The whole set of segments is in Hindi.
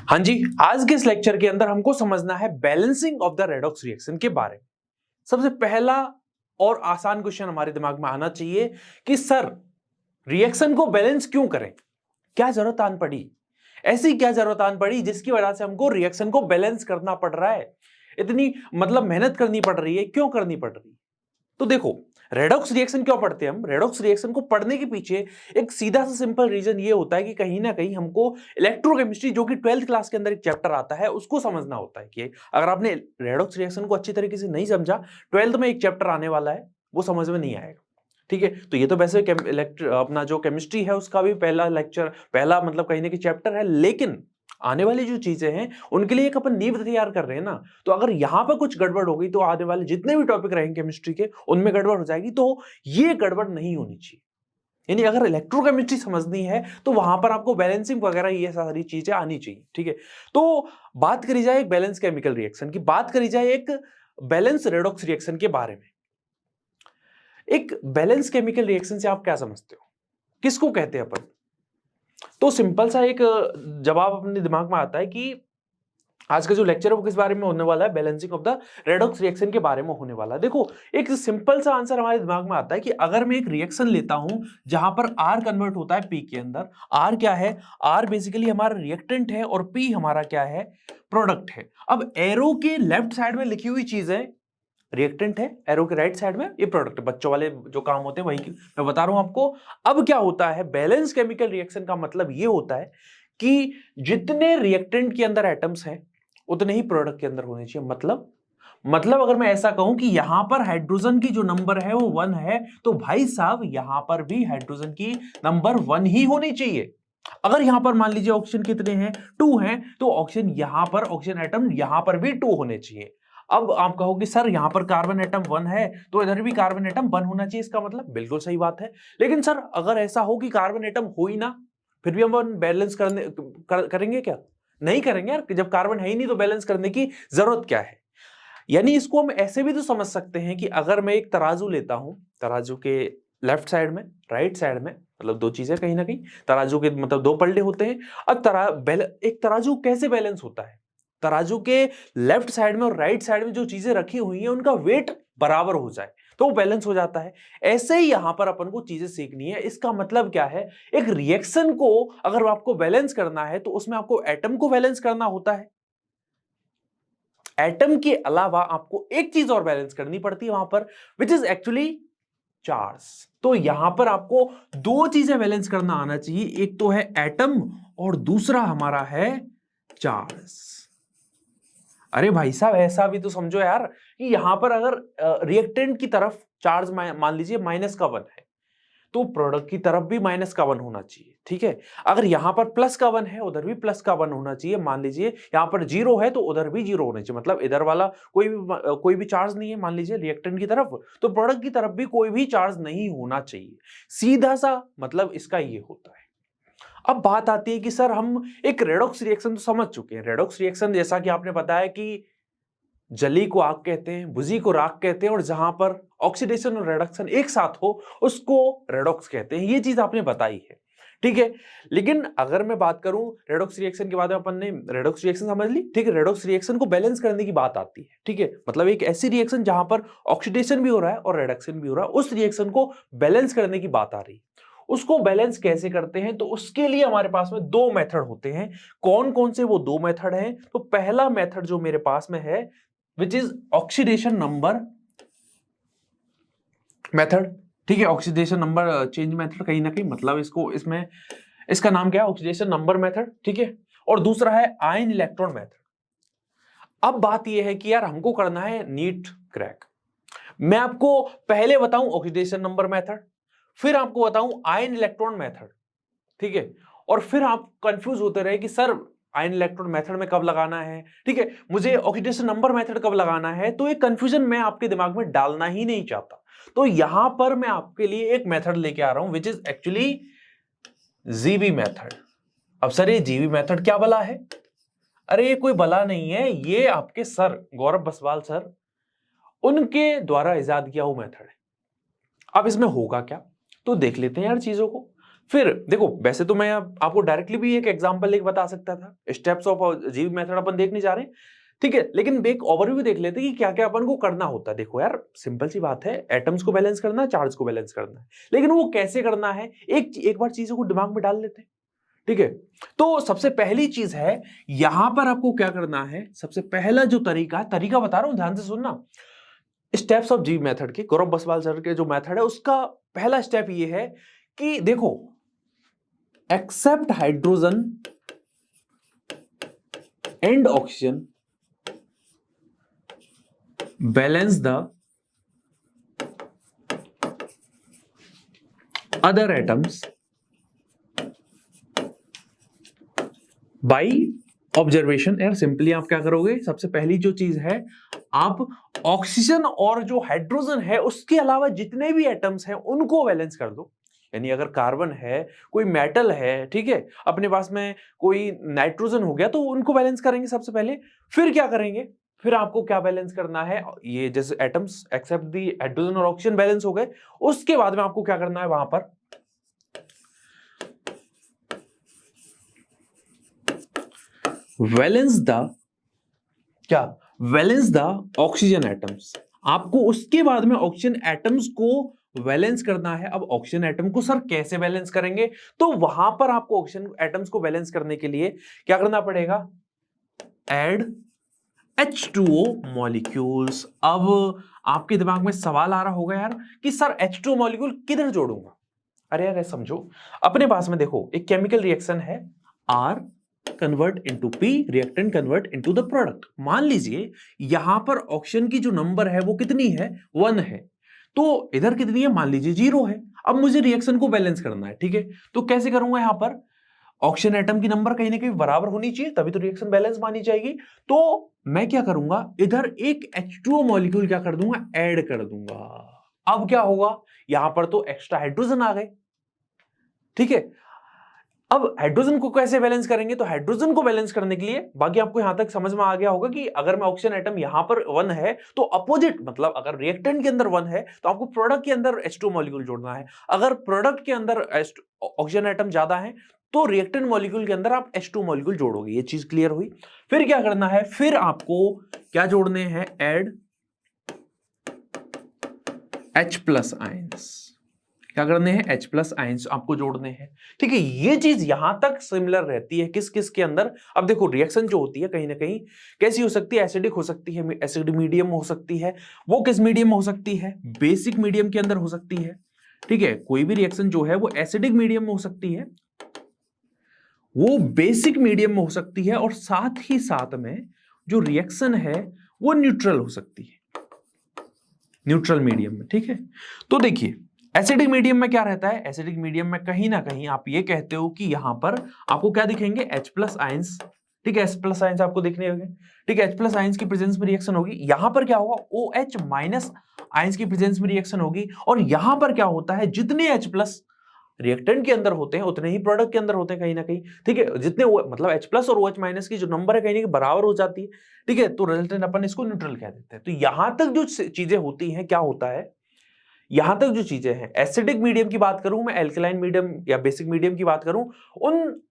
हाँ जी, आज के इस लेक्चर के अंदर हमको समझना है balancing of the redox reaction के बारे में। सबसे पहला और आसान क्वेश्चन हमारे दिमाग में आना चाहिए कि सर रिएक्शन को बैलेंस क्यों करें? क्या जरूरत आन पड़ी? ऐसी क्या जरूरत आन पड़ी जिसकी वजह से हमको रिएक्शन को बैलेंस करना पड़ रहा है? इतनी मतलब मेहनत करनी पड़ रही है, क्यों करनी पड़ रही है? तो देखो, रेडॉक्स रिएक्शन क्यों पढ़ते हैं हम? रेडॉक्स रिएक्शन को पढ़ने के पीछे एक सीधा सा सिंपल रीजन ये होता है कि कहीं ना कहीं हमको इलेक्ट्रोकेमिस्ट्री, जो कि 12th क्लास के अंदर एक चैप्टर आता है, उसको समझना होता है कि अगर आपने रेडॉक्स रिएक्शन को अच्छी तरीके से नहीं समझा, 12th में एक चैप्टर आने वाला है, वो समझ में नहीं आएगा। ठीक है, तो ये तो वैसे अपना जो केमिस्ट्री है उसका भी पहला लेक्चर, पहला मतलब कहीं ना कहीं चैप्टर है, लेकिन आने वाली जो चीजें हैं उनके लिए एक अपन नींव तैयार कर रहे हैं ना। तो अगर यहां पर कुछ गड़बड़ हो गई तो आने वाले जितने भी टॉपिक रहेंगे केमिस्ट्री के उनमें गड़बड़ हो जाएगी। तो ये गड़बड़ नहीं होनी चाहिए। यानी अगर इलेक्ट्रोकेमिस्ट्री समझनी है तो वहां पर आपको बैलेंसिंग वगैरह ये सारी चीजें आनी चाहिए। ठीक है, तो बात करी जाए एक बैलेंस केमिकल रिएक्शन की, बात करी जाए एक बैलेंस रेडॉक्स रिएक्शन के बारे में। एक बैलेंस केमिकल रिएक्शन से आप क्या समझते हो? किसको कहते हैं अपन? तो सिंपल सा एक जवाब अपने दिमाग में आता है कि आज का जो लेक्चर है वो किस बारे में होने वाला है? Balancing of the redox reaction के बारे में होने वाला है। देखो, एक सिंपल सा आंसर हमारे दिमाग में आता है कि अगर मैं एक रिएक्शन लेता हूं जहां पर R कन्वर्ट होता है P के अंदर। R क्या है? R बेसिकली हमारा रिएक्टेंट है और P हमारा क्या है? प्रोडक्ट है। अब एरो के लेफ्ट साइड में लिखी हुई चीजें रिएक्टेंट है, एरो के राइट साइड में ये प्रोडक्ट है। बच्चों वाले जो काम होते हैं वही मैं बता रहा हूं आपको। अब क्या होता है? बैलेंस केमिकल रिएक्शन का मतलब ये होता है कि जितने रिएक्टेंट के अंदर एटम्स हैं उतने ही प्रोडक्ट के अंदर होने चाहिए। मतलब अगर मैं ऐसा कहूं कि यहां पर हाइड्रोजन की जो नंबर है वो 1 है, तो भाई साहब यहां पर भी हाइड्रोजन की नंबर 1 ही होनी चाहिए। अगर यहां पर मान लीजिए ऑक्सीजन कितने हैं? 2 हैं, तो ऑक्सीजन यहां पर, ऑक्सीजन एटम यहां पर भी 2 होने चाहिए। अब आप कहोगे सर यहां पर कार्बन एटम 1 है तो इधर भी कार्बन एटम 1 होना चाहिए, इसका मतलब बिल्कुल सही बात है। लेकिन सर अगर ऐसा हो कि कार्बन एटम हो ही ना, फिर भी हम बैलेंस करेंगे क्या? नहीं करेंगे यार। जब कार्बन है ही नहीं तो बैलेंस करने की जरूरत क्या है? यानी इसको हम ऐसे भी तो समझ सकते हैं कि अगर मैं एक तराजू लेता हूं, तराजू के लेफ्ट साइड में, राइट साइड में, मतलब दो चीजें कहीं ना कहीं, तराजू के मतलब दो पलड़े होते हैं। अब एक तराजू कैसे बैलेंस होता है? तराजू के लेफ्ट साइड में और राइट साइड में जो चीजें रखी हुई हैं उनका वेट बराबर हो जाए तो वो बैलेंस हो जाता है। ऐसे ही यहां पर अपन को चीजें सीखनी है। इसका मतलब क्या है? एक रिएक्शन को अगर आपको बैलेंस करना है तो उसमें आपको एटम को बैलेंस करना होता है। एटम के अलावा आपको एक चीज और बैलेंस करनी पड़ती है वहां पर, विच इज एक्चुअली चार्ज। तो यहां पर आपको दो चीजें बैलेंस करना आना चाहिए, एक तो है एटम और दूसरा हमारा है चार्ज। अरे भाई साहब ऐसा भी तो समझो यार कि यहां पर अगर रिएक्टेंट की तरफ चार्ज मान लीजिए -1 है तो प्रोडक्ट की तरफ भी -1 होना चाहिए। ठीक है, अगर यहां पर +1 है उधर भी +1 होना चाहिए। मान लीजिए यहां पर 0 है तो उधर भी 0 होना चाहिए, मतलब इधर वाला कोई भी चार्ज नहीं है मान लीजिए रिएक्टेंट की तरफ, तो प्रोडक्ट की तरफ भी कोई भी चार्ज नहीं होना चाहिए। सीधा सा मतलब इसका ये होता है। अब बात आती है कि सर हम एक रेडॉक्स रिएक्शन तो समझ चुके हैं। रेडॉक्स रिएक्शन जैसा कि आपने बताया कि जली को आग कहते हैं, बुझी को राख कहते हैं, और जहां पर ऑक्सीडेशन और रिडक्शन एक साथ हो उसको रेडॉक्स कहते हैं। ये चीज आपने बताई है, ठीक है। लेकिन अगर मैं बात करूं रेडॉक्स रिएक्शन के बाद में, अपन ने रेडॉक्स रिएक्शन समझ ली, ठीक है। रेडॉक्स रिएक्शन को बैलेंस करने की बात आती है, ठीक है। मतलब एक ऐसी रिएक्शन जहां पर ऑक्सीडेशन भी हो रहा है और रिडक्शन भी हो रहा है, उस रिएक्शन को बैलेंस करने की बात आ रही है। उसको बैलेंस कैसे करते हैं? तो उसके लिए हमारे पास में दो मेथड होते हैं। कौन कौन से वो दो मेथड हैं? तो पहला मेथड जो मेरे पास में है which is oxidation number method, ठीक है। ऑक्सीडेशन नंबर चेंज मेथड कहीं ना कहीं, मतलब इसको इसमें इसका नाम क्या है? ऑक्सीडेशन नंबर मेथड, ठीक है। और दूसरा है आयन इलेक्ट्रॉन मेथड। अब बात यह है कि यार हमको करना है नीट क्रैक। मैं आपको पहले बताऊं ऑक्सीडेशन नंबर मेथड, फिर आपको बताऊं आयन इलेक्ट्रॉन मेथड, ठीक है। और फिर आप कंफ्यूज होते रहे कि सर आयन इलेक्ट्रॉन मेथड में कब लगाना है, ठीक है, मुझे ऑक्सीडेशन नंबर मेथड कब लगाना है। तो ये कंफ्यूजन मैं आपके दिमाग में डालना ही नहीं चाहता। तो यहां पर मैं आपके लिए एक मेथड लेके आ रहा हूं which is actually GB method. अब सर ये जीबी मेथड क्या भला है? अरे ये कोई भला नहीं है, ये आपके सर गौरव बसवाल सर, उनके द्वारा इजाद किया हुआ मेथड है। अब इसमें होगा क्या, तो देख लेते हैं यार चीजों को। फिर देखो, वैसे तो मैं आपको डायरेक्टली भी एक एग्जांपल लेके बता सकता था, स्टेप्स ऑफ जीव मेथड अपन देख नहीं जा रहे, ठीक है, लेकिन एक ओवरव्यू देख लेते हैं कि क्या क्या अपन को करना होता है। देखो यार, सिंपल सी बात है, एटम्स को बैलेंस करना है, चार्ज को बैलेंस करना है, लेकिन वो कैसे करना है, एक बार चीजों को दिमाग में डाल लेते हैं, ठीक है। तो सबसे पहली चीज है, यहां पर आपको क्या करना है, सबसे पहला जो तरीका है, तरीका बता रहा हूं, ध्यान से सुनना। स्टेप्स ऑफ जीव मेथड के, गौरव बसवाल सर के जो मेथड है, उसका पहला स्टेप ये है कि देखो, except hydrogen and oxygen balance the other atoms by observation. यार सिंपली आप क्या करोगे, सबसे पहली जो चीज है, आप ऑक्सीजन और जो हाइड्रोजन है उसके अलावा जितने भी एटम्स हैं उनको बैलेंस कर दो। यानी अगर कार्बन है, कोई मेटल है, ठीक है, अपने पास में कोई नाइट्रोजन हो गया, तो उनको बैलेंस करेंगे सबसे पहले। फिर क्या करेंगे, फिर आपको क्या बैलेंस करना है, ये जैसे एटम्स एक्सेप्ट दी हाइड्रोजन और ऑक्सीजन बैलेंस हो गए, उसके बाद में आपको क्या करना है, वहां पर वैलेंस द क्या, वैलेंस द ऑक्सीजन एटम्स। आपको उसके बाद में ऑक्सीजन एटम्स को वैलेंस करना है। अब ऑक्सीजन एटम को सर कैसे बैलेंस करेंगे, तो वहां पर आपको ऑक्सीजन एटम्स को बैलेंस करने के लिए क्या करना पड़ेगा, ऐड H2O मॉलिक्यूल्स। अब आपके दिमाग में सवाल आ रहा होगा यार कि सर H2O मॉलिक्यूल किधर जोड़ूंगा। अरे यार समझो, अपने पास में देखो एक केमिकल रिएक्शन है, R convert into P, reactant convert into the product. मान लीजिए यहां पर ऑक्सीजन की जो नंबर है वो कितनी है, 1 है, तो इधर कितनी है, मान लीजिए 0 है। अब मुझे रिएक्शन को बैलेंस करना है, ठीक है, तो कैसे करूंगा, यहां पर ऑक्सीजन एटम की नंबर कहीं ना कहीं बराबर होनी चाहिए, तभी तो रिएक्शन बैलेंस मानी जाएगी। तो मैं क्या करूंगा, इधर एक H2O मॉलिक्यूल क्या कर दूंगा, ऐड कर दूंगा। अब क्या होगा, यहां पर तो एक्स्ट्रा हाइड्रोजन आ गए, ठीक है। अब हाइड्रोजन को कैसे बैलेंस करेंगे, तो हाइड्रोजन को बैलेंस करने के लिए, बाकी आपको यहां तक समझ में आ गया होगा कि अगर मैं ऑक्सीजन एटम यहां पर 1 है, तो अपोजिट, मतलब अगर रिएक्टेंट के अंदर 1 है तो आपको प्रोडक्ट के अंदर H2 मॉलिक्यूल जोड़ना है। अगर प्रोडक्ट के अंदर ऑक्सीजन एटम ज्यादा है तो रिएक्टेंट मॉलिक्यूल के अंदर आप H2 मॉलिक्यूल जोड़ोगे। ये चीज क्लियर हुई। फिर क्या करना है, फिर आपको क्या जोड़ने हैं, ऐड H+ आयंस। क्या करने हैं, H+ आयंस आपको जोड़ने हैं, ठीक है। ये चीज यहां तक सिमिलर रहती है किस किस के अंदर। अब देखो रिएक्शन जो होती है कहीं ना कहीं कैसी हो सकती है, एसिडिक हो सकती है, एसिड मीडियम हो सकती है। वो किस मीडियम में हो सकती है, बेसिक मीडियम के अंदर हो सकती है, ठीक है। कोई भी रिएक्शन जो है वो एसिडिक मीडियम में हो सकती है, वो बेसिक मीडियम में हो सकती है, और साथ ही साथ में जो रिएक्शन है वो न्यूट्रल हो सकती है, न्यूट्रल मीडियम में, ठीक है। तो देखिए एसिडिक मीडियम में क्या रहता है, एसिडिक मीडियम में कहीं ना कहीं आप ये कहते हो कि यहां पर आपको क्या दिखेंगे, H+ आयंस, ठीक है, H+ आयंस आपको दिखने होंगे, ठीक है। H+ आयंस की प्रेजेंस में रिएक्शन होगी, यहां पर क्या होगा, OH- आयंस की प्रेजेंस में रिएक्शन होगी, और यहां पर क्या होता है, जितने H+ रिएक्टेंट के अंदर होते हैं उतने ही प्रोडक्ट के अंदर होते हैं कहीं ना कहीं, ठीक है। जितने मतलब H+ और OH- की जो नंबर है कहीं ना कहीं बराबर हो जाती है, ठीक है, तो रिजल्टेंट अपन इसको न्यूट्रल कह देते हैं। तो यहां तक जो चीजें होती हैं, क्या होता है, यहां तक जो चीजें हैं, एसिडिक मीडियम की बात करूं मैं, एल्कलाइन मीडियम या बेसिक मीडियम की बात करूं,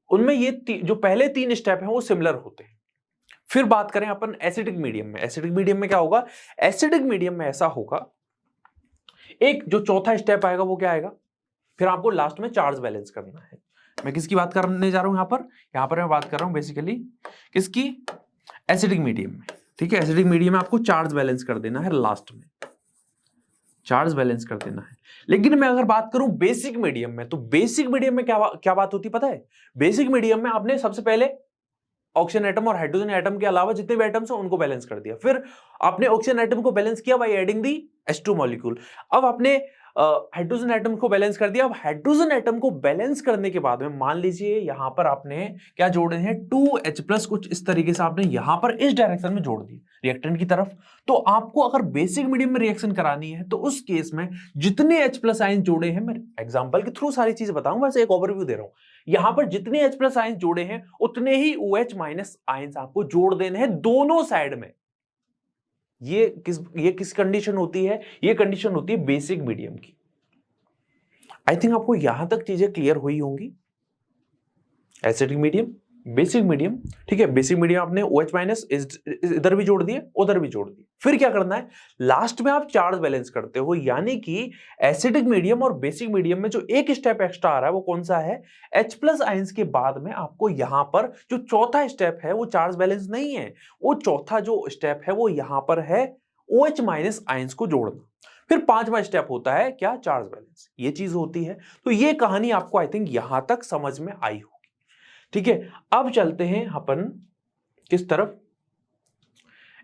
उनमें ये जो पहले 3 स्टेप हैं वो सिमिलर होते हैं। फिर बात करें अपन एसिडिक मीडियम में, एसिडिक मीडियम में क्या होगा, एसिडिक मीडियम में ऐसा होगा, एक जो चौथा स्टेप आएगा वो क्या आएगा, फिर आपको लास्ट में चार्ज बैलेंस करना है। मैं किसकी बात करने जा रहा हूं यहां पर मैं बात कर रहा हूं बेसिकली किसकी, एसिडिक मीडियम में, ठीक है। एसिडिक मीडियम में आपको चार्ज बैलेंस कर देना है, लास्ट में चार्ज बैलेंस कर देना है। लेकिन मैं अगर बात करूं बेसिक मीडियम में, तो बेसिक मीडियम में क्या बात होती पता है, बेसिक मीडियम में आपने सबसे पहले ऑक्सीजन एटम और हाइड्रोजन एटम के अलावा जितने भी एटम्स हैं उनको बैलेंस कर दिया, फिर आपने ऑक्सीजन एटम को बैलेंस किया by adding the H2 molecule. अब आपने हाइड्रोजन एटम को बैलेंस कर दिया। अब हाइड्रोजन एटम को बैलेंस करने के बाद में मान लीजिए यहां पर आपने क्या जोड़े हैं, 2H+, कुछ इस तरीके से आपने यहां पर इस डायरेक्शन में जोड़ दी रिएक्टेंट की तरफ। तो आपको अगर बेसिक मीडियम में रिएक्शन करानी है तो उस केस में जितने H+ आयन जोड़े हैं, मैं एग्जांपल के थ्रू सारी चीज बताऊंगा, वैसे एक ओवरव्यू दे रहा हूं। यहां पर जितने H+ आयन जोड़े हैं उतने ही OH- आयन आपको जोड़ देने हैं दोनों साइड में। ये किस कंडीशन होती है, ये कंडीशन होती है बेसिक मीडियम की। आई थिंक आपको यहां तक चीजें क्लियर हुई होंगी। एसिडिक मीडियम, बेसिक मीडियम, ठीक है, बेसिक मीडियम आपने OH माइनस इधर भी जोड़ दिए, उधर भी जोड़ दिए। फिर क्या करना है, लास्ट में आप चार्ज बैलेंस करते हो, यानी कि एसिडिक मीडियम और बेसिक मीडियम में जो एक स्टेप एक्स्ट्रा आ रहा है वो कौन सा है, H+ आयंस के बाद में आपको यहां पर जो चौथा स्टेप है वो चार्ज बैलेंस नहीं है, वो चौथा जो स्टेप है वो यहां पर है OH माइनस आयंस को जोड़ना। फिर पांचवा स्टेप होता है क्या, चार्ज बैलेंस, ये चीज होती है। तो ये कहानी आपको आई थिंक यहां तक समझ में आई होगी, ठीक है। अब चलते हैं अपन किस तरफ,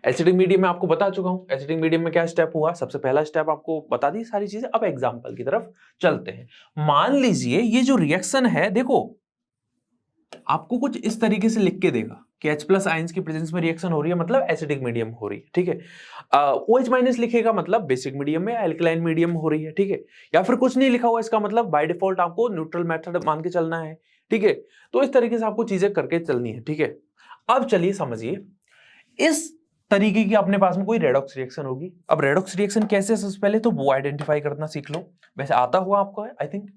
एसिडिक मीडियम में आपको बता चुका हूं एसिडिक मीडियम में क्या स्टेप हुआ, सबसे पहला स्टेप आपको बता दी सारी चीजें। अब एग्जांपल की तरफ चलते हैं। मान लीजिए ये जो रिएक्शन है, देखो आपको कुछ इस तरीके से लिख के देगा कि H+ आयंस की प्रेजेंस में रिएक्शन हो रही है, मतलब एसिडिक मीडियम हो रही है, ठीक है। OH माइनस लिखेगा मतलब बेसिक मीडियम में एल्कलाइन मीडियम हो रही है, ठीक है। या फिर कुछ नहीं लिखा हुआ, इसका मतलब बाय डिफॉल्ट आपको न्यूट्रल मेथड मान के चलना है, ठीक है। तो इस तरीके से आपको चीजें करके चलनी है, ठीक है। अब चलिए समझिए, इस तरीके की अपने पास में कोई रेडॉक्स रिएक्शन होगी। अब रेडॉक्स रिएक्शन कैसे, सबसे पहले तो वो आइडेंटिफाई करना सीख लो, वैसे आता हुआ आपको आई थिंक,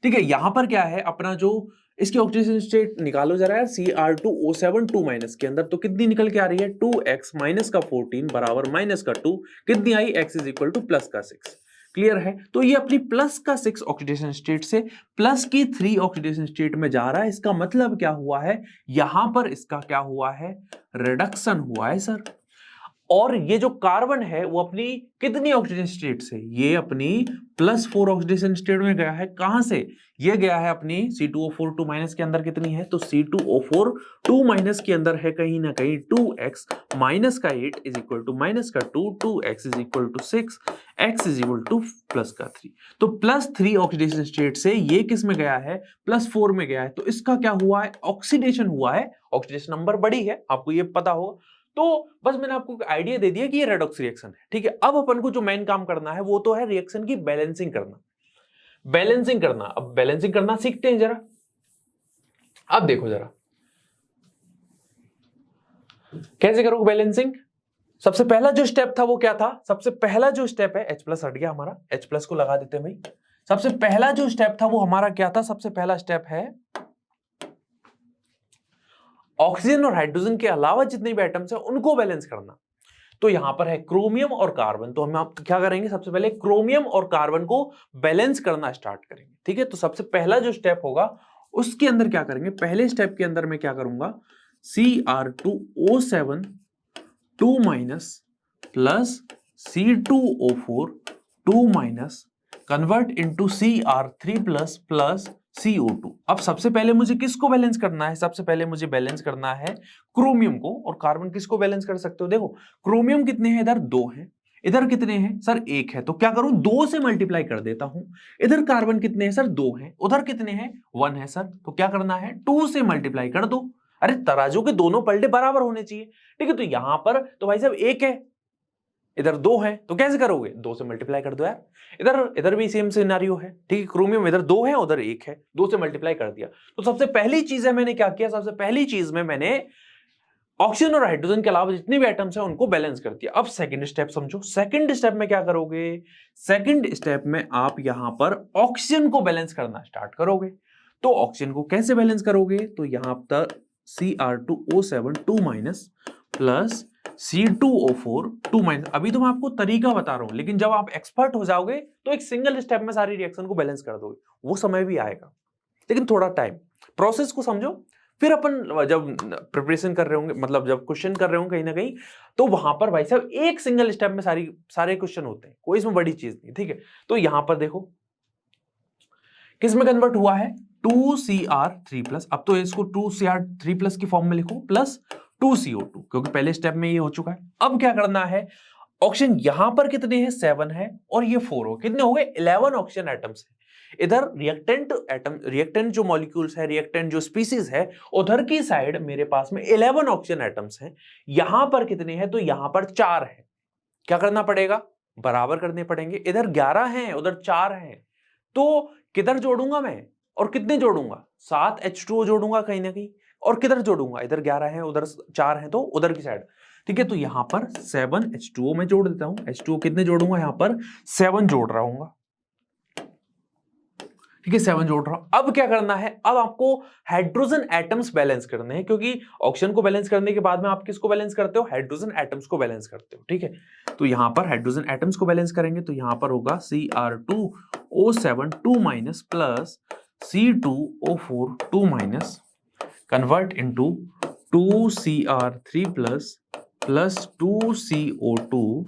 ठीक है। यहां पर क्या है अपना जो इसकी ऑक्सीडेशन स्टेट निकालो जरा यार, Cr2O7 2- के अंदर तो कितनी निकल के आ रही है, 2x माइनस का 14 बराबर माइनस का 2, कितनी आई, x is equal to plus का 6। क्लियर है, तो ये अपनी प्लस का 6 ऑक्सीडेशन स्टेट से प्लस की 3 ऑक्सीडेशन स्टेट में जा रहा है। इसका मतलब क्या हुआ है, यहां पर इसका क्या हुआ है, रिडक्शन हुआ है सर। और ये जो कार्बन है वो अपनी कितनी ऑक्सीजन स्टेट से, ये अपनी +4 ऑक्सीडेशन स्टेट में गया है। कहां से, ये गया है अपनी C2O4 2- के अंदर, कितनी है तो C2O4 2- के अंदर है कहीं ना कहीं 2x माइनस का 8 इज इक्वल टू माइनस का 2, 2x is equal to 6, x is equal to plus का 3। तो +3 ऑक्सीडेशन स्टेट से ये किस में गया है, +4 में गया है। तो इसका क्या हुआ है, ऑक्सीडेशन हुआ है, ऑक्सीडेशन नंबर बड़ी है, आपको ये पता होगा। तो बस मैंने आपको एक आइडिया दे दिया कि ये रेडॉक्स रिएक्शन है, ठीक है। अब अपन को जो मेन काम करना है वो तो है रिएक्शन की बैलेंसिंग करना, बैलेंसिंग करना। अब बैलेंसिंग करना सीखते हैं जरा। अब देखो जरा कैसे करोगे बैलेंसिंग। सबसे पहला जो स्टेप था वो क्या था, सबसे पहला जो स्टेप है, H+ हट गया हमारा, H+ को लगा देते हैं भाई। सबसे पहला जो स्टेप था वो हमारा क्या था, सबसे पहला स्टेप है ऑक्सीजन और हाइड्रोजन के अलावा जितने भी एटम्स हैं उनको बैलेंस करना। तो यहां पर है क्रोमियम और कार्बन, तो हम आप क्या करेंगे, सबसे पहले क्रोमियम और कार्बन को बैलेंस करना स्टार्ट करेंगे, ठीक है। तो सबसे पहला जो स्टेप होगा उसके अंदर क्या करेंगे, पहले स्टेप के अंदर मैं क्या करूंगा, Cr2O7 2- plus C2O4 2- convert into Cr3 plus CO2। अब सबसे पहले मुझे किसको बैलेंस करना है, सबसे पहले मुझे बैलेंस करना है क्रोमियम को। और कार्बन किसको बैलेंस कर सकते हो, देखो क्रोमियम कितने हैं, इधर 2 हैं, इधर कितने हैं सर 1 है, तो क्या करूं 2 से मल्टीप्लाई कर देता हूं। इधर कार्बन कितने हैं सर 2 हैं, उधर कितने हैं 1 है सर, तो क्या करना है 2 से मल्टीप्लाई कर दो। अरे तराजू के दोनों पलटे बराबर होने चाहिए, ठीक है। तो यहां पर तो भाई साहब 1 है, इधर 2 है, तो कैसे करोगे 2 से मल्टीप्लाई कर दो यार। इधर इधर भी सेम सिनेरियो है, ठीक है। क्रोमियम इधर 2 है, उधर 1 है, 2 से मल्टीप्लाई कर दिया। तो सबसे पहली चीज है मैंने क्या किया, सबसे पहली चीज में मैंने ऑक्सीजन और हाइड्रोजन के अलावा जितने भी एटम्स हैं उनको बैलेंस कर दिया। अब सेकंड स्टेप समझो, सेकंड स्टेप में क्या करोगे, सेकंड स्टेप में आप यहां पर ऑक्सीजन को बैलेंस करना स्टार्ट करोगे। तो ऑक्सीजन को कैसे बैलेंस करोगे, तो यहां पर Cr2O7 2- प्लस C2O4 2-। अभी तो मैं आपको तरीका बता रहा हूं, लेकिन जब आप एक्सपर्ट हो जाओगे तो एक सिंगल स्टेप में सारी रिएक्शन को बैलेंस कर दोगे। वो समय भी आएगा, लेकिन थोड़ा टाइम, प्रोसेस को समझो। फिर अपन जब प्रिपरेशन कर रहे होंगे, मतलब जब क्वेश्चन कर रहे होंगे कहीं ना कहीं, तो वहां पर भाई साहब एक सिंगल स्टेप में सारे क्वेश्चन होते हैं, कोई इसमें बड़ी चीज नहीं, ठीक है। तो यहां पर देखो किस में कन्वर्ट हुआ है, 2Cr3+। अब तो इसको 2Cr3+ की फॉर्म में लिखो प्लस 2CO2, क्योंकि पहले स्टेप में ये हो चुका है। अब क्या करना है, ऑक्सीजन यहां पर कितने हैं 7 है, और ये 4 हो, कितने हो गए 11 ऑक्सीजन एटम्स है। इधर रिएक्टेंट एटम, रिएक्टेंट जो मॉलिक्यूल्स है, रिएक्टेंट जो स्पीसीज है, उधर की साइड मेरे पास में 11 ऑक्सीजन एटम्स हैं। यहां पर कितने हैं, तो यहां पर 4 है। क्या करना पड़ेगा, बराबर करने पड़ेंगे, इधर 11 हैं उधर 4 हैं, तो किधर जोड़ूंगा मैं, और कितने जोड़ूंगा, 7 H2O जोड़ूंगा कहीं ना कहीं, और किधर जोड़ूंगा, इधर 11 है उधर 4 है, तो उधर की साइड, ठीक है। तो यहां पर 7 H2O मैं जोड़ देता हूं, H2O कितने जोड़ूंगा, यहां पर 7 जोड़ रहा हूं, ठीक है, 7 जोड़ रहा हूं। अब क्या करना है, अब आपको हाइड्रोजन एटम्स बैलेंस करने हैं, क्योंकि ऑक्सीजन को बैलेंस करने के बाद में आप किसको बैलेंस करते हो, हाइड्रोजन एटम्स को बैलेंस करते हो। ठीक है, तो यहां पर हाइड्रोजन एटम्स को बैलेंस करेंगे तो यहां पर होगा Cr2O7 2- plus C2O4 2- convert into 2Cr3 plus 2CO2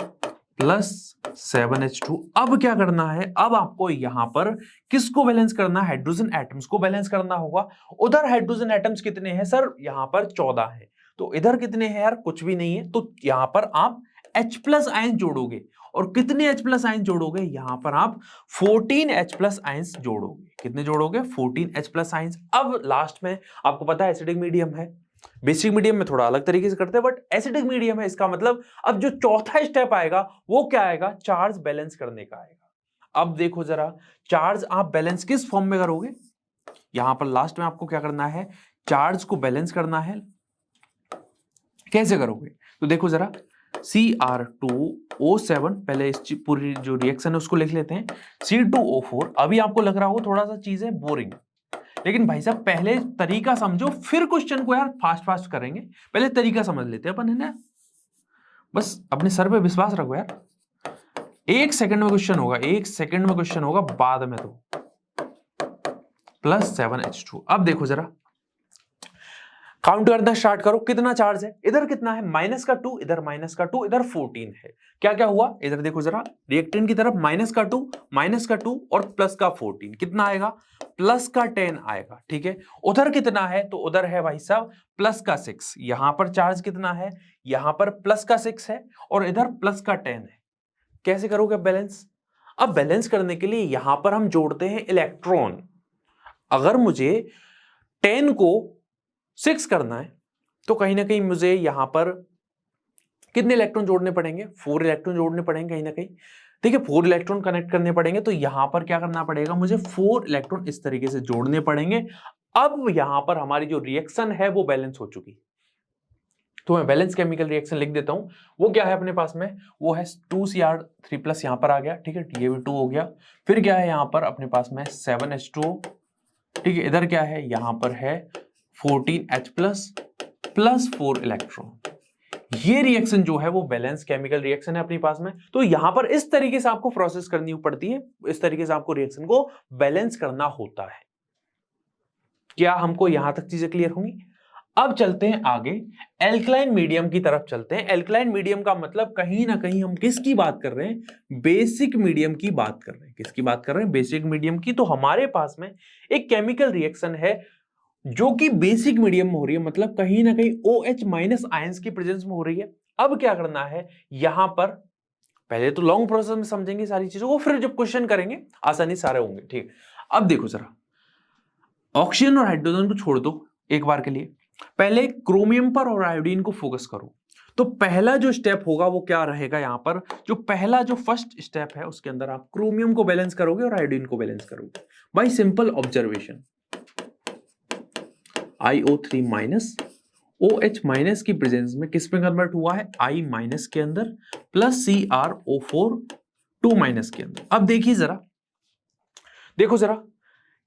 plus 7H2। अब क्या करना है, अब आपको यहां पर किसको बैलेंस करना है, हाइड्रोजन एटम्स को बैलेंस करना होगा। उधर हाइड्रोजन एटम्स कितने हैं सर, यहां पर 14 है, तो इधर कितने हैं यार, कुछ भी नहीं है, तो यहां पर आप H+ आयन जोड़ोगे, और कितने H+ आयन जोड़ोगे, यहां पर आप 14 H+ आयंस जोड़ोगे। कितने जोड़ोगे, 14 H+ आयंस। अब लास्ट में आपको पता है एसिडिक मीडियम है, बेसिक मीडियम में थोड़ा अलग तरीके से करते हैं, बट एसिडिक मीडियम है, इसका मतलब अब जो चौथा स्टेप आएगा वो क्या आएगा, चार्ज बैलेंस करने का आएगा। अब देखो जरा, चार्ज आप बैलेंस किस फॉर्म में करोगे, यहां पर लास्ट में आपको क्या करना है, चार्ज को बैलेंस करना है। कैसे करोगे, तो देखो जरा, Cr2O7, पहले इस पूरी जो रिएक्शन है उसको लिख लेते हैं, C2O4। अभी आपको लग रहा हो थोड़ा सा चीज है बोरिंग, लेकिन भाई साहब पहले तरीका समझो, फिर क्वेश्चन को यार फास्ट फास्ट करेंगे, पहले तरीका समझ लेते हैं अपन, है ना। बस अपने सर पे विश्वास रखो यार, 1 सेकंड में क्वेश्चन होगा, 1 सेकंड में क्वेश्चन होगा, बाद में तो प्लस 7H2। अब देखो जरा, काउंट करना स्टार्ट करो, कितना चार्ज है, इधर कितना है, -2, इधर -2, इधर 14 है। क्या क्या हुआ, इधर देखो जरा, रिएक्टेंट की तरफ -2 और +14, कितना आएगा, +10 आएगा। ठीक है, उधर कितना है, तो उधर है भाई साहब +6। यहां पर चार्ज कितना है, यहां पर +6 है, और इधर +10 है। कैसे करोगे बैलेंस, अब बैलेंस करने के लिए यहां पर हम जोड़ते हैं इलेक्ट्रॉन। अगर मुझे 10 को 6 करना है, तो कहीं ना कहीं मुझे यहां पर कितने इलेक्ट्रॉन जोड़ने पड़ेंगे, 4 इलेक्ट्रॉन जोड़ने पड़ेंगे कहीं ना कहीं। ठीक है, 4 इलेक्ट्रॉन कनेक्ट करने पड़ेंगे, तो यहां पर क्या करना पड़ेगा, मुझे 4 इलेक्ट्रॉन इस तरीके से जोड़ने पड़ेंगे। अब यहां पर हमारी जो रिएक्शन है वो बैलेंस हो चुकी, तो मैं बैलेंस केमिकल रिएक्शन लिख देता हूं। वो क्या है अपने पास में, वो है 2Cr3+ यहां पर आ गया। ठीक है, ये भी 2 हो गया। फिर क्या है यहां पर अपने पास में 7H2। ठीक है, इधर क्या है, यहां पर है 14H+ प्लस 4 इलेक्ट्रॉन। ये रिएक्शन जो है वो बैलेंस केमिकल रिएक्शन है अपने पास में। तो यहां पर इस तरीके से आपको प्रोसेस करनी पड़ती है, इस तरीके से आपको रिएक्शन को बैलेंस करना होता है। क्या हमको यहां तक चीजें क्लियर होंगी। अब चलते हैं आगे, एल्कलाइन मीडियम की तरफ चलते हैं। एल्कलाइन मीडियम का मतलब कहीं ना कहीं हम किसकी बात कर रहे हैं, बेसिक मीडियम की बात कर रहे हैं। किसकी बात कर रहे हैं, बेसिक मीडियम की। तो हमारे पास में एक केमिकल रिएक्शन है जो कि बेसिक मीडियम में हो रही है, मतलब कहीं ना कहीं OH- आयंस की प्रेजेंस में हो रही है। अब क्या करना है, यहां पर पहले तो लॉन्ग प्रोसेस में समझेंगे सारी चीजों को, फिर जब क्वेश्चन करेंगे आसानी सारे होंगे। ठीक, अब देखो जरा, ऑक्सीजन और हाइड्रोजन को छोड़ दो एक बार के लिए, पहले क्रोमियम पर और आयोडीन को फोकस करो। तो पहला जो स्टेप होगा वो क्या रहेगा, यहां पर जो पहला जो फर्स्ट स्टेप है उसके अंदर आप क्रोमियम को बैलेंस करोगे और आयोडीन को बैलेंस करोगे bye simple observation. IO3- OH- की प्रेजेंस में किस में कन्वर्ट हुआ है, I- के अंदर, प्लस CrO4 2- के अंदर। अब देखिए जरा, देखो जरा,